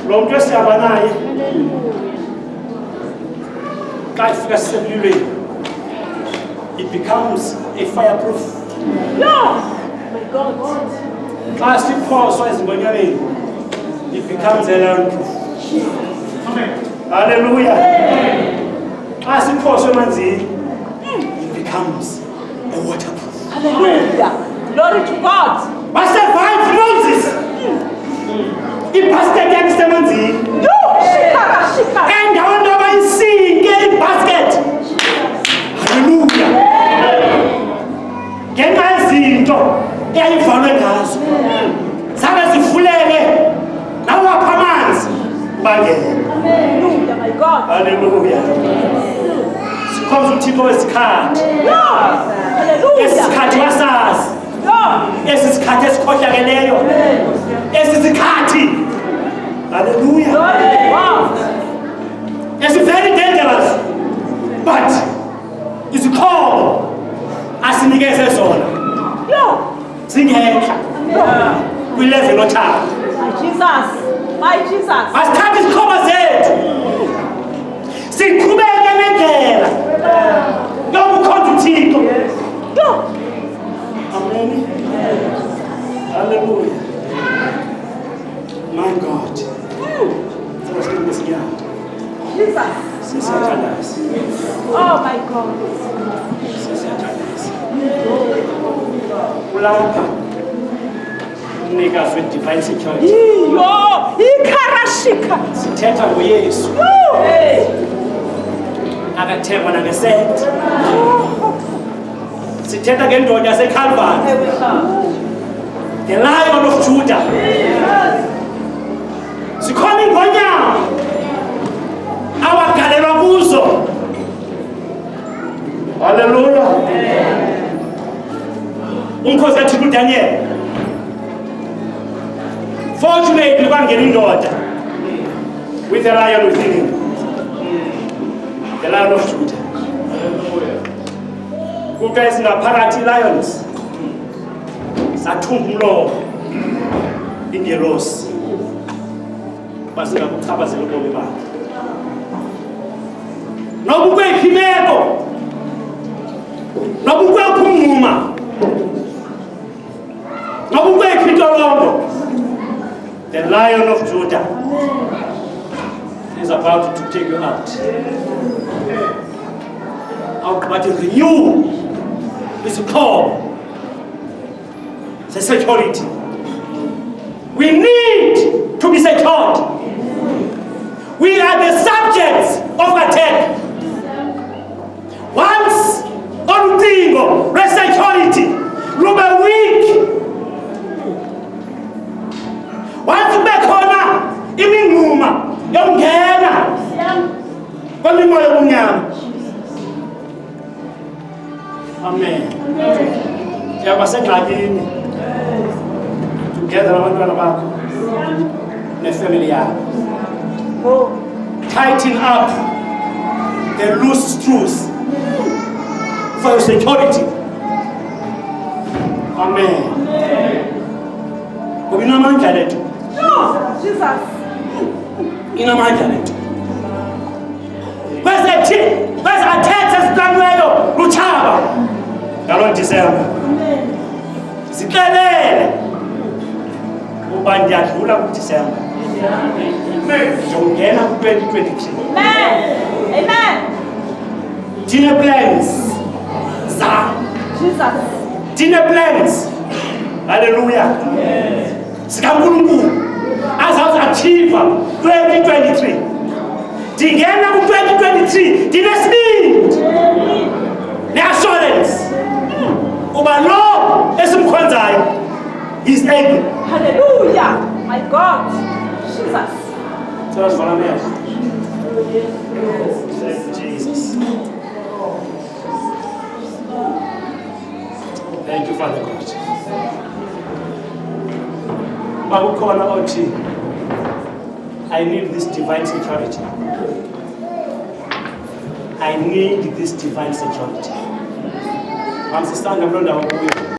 Lo muntu esihamba naye xa ifika sisemlilweni, it becomes a fireproof. Yeah. My God. Xa siphoswa ezingonyameni, it becomes a landproof. Hallelujah. Xa siphoswa emanzini, it becomes a waterproof. Hallelujah. Glory to God. What survived Moses? He basket against the manzi. No, shika. And I wonder why he sing a basket. Hallelujah. Genga izinto eyayivalwe ngazo. Sabe zifulele. Nawo aphamanzi bangena. Hallelujah, my God. Hallelujah. Sikhoza uThixo wesikhathi. Hallelujah. Esikhathi wasazi. Esi sikhathi esikhohlakeleyo. Esi sikhathi. Hallelujah. Wow. It's very dangerous. But it's called asinikeze zona. Singekho. Kwi-level othaba. My Jesus. Asithathe izikhomba zethu. Siqhubeke ngendlela. Yokukhonza uThixo. Amen. Hallelujah. My God. Jesus. Oh my God. Ulapha umnikazi we-divine security. Ikarashika. Sithetha ngoYesu. Akathengwa nangesenti. Sithetha ngendoda yaseCalvary. The Lion of Judah. Sikhona ingonyama awagalelwa kuzo. Hallelujah. Unkosi athi kuDaniel, fortunately kwangena indoda with the lion within him. The Lion of Judah. Kuka ezingaphakathi lions sathumba umlomo ingelosi basingakuchaphazela ubomi bakhe. Noba ukwephi imeko, noba ukwephi umngxuma, noba ukwephi intolongo, the Lion of Judah is about to take you out. But to renew this call, the security. We need to be secured. We are the subjects of attack. Once on thing, security, lube weak. Once bekhona imingxuma yongena kwemimoya yobumnyama. Amen. Yaba sengxakini. Together abantwana bakho nefamily yakho. Tighten up the loose screws for your security. Amen. Ngoba inamandla lethu. Jesus. Inamandla lethu. Kwezi attacks eziplanweyo luthaba ngalo December. Sikelele uba ndiyadlula kuDecember. Jongena ku-2023. Amen. Thine plans zam. Jesus. Thine plans. Hallelujah. SikaNkulunkulu azawuzachieva 2023. Ndingena ku-2023 ndinesibindi ne-assurance uba lo esimkhonzayo is able. Hallelujah. My God. Jesus. Tell us what I'm here. Thank you, Jesus. Thank you, Father God. Bakukhona othi, I need this divine security. I need this divine security. I'm sister, I'm not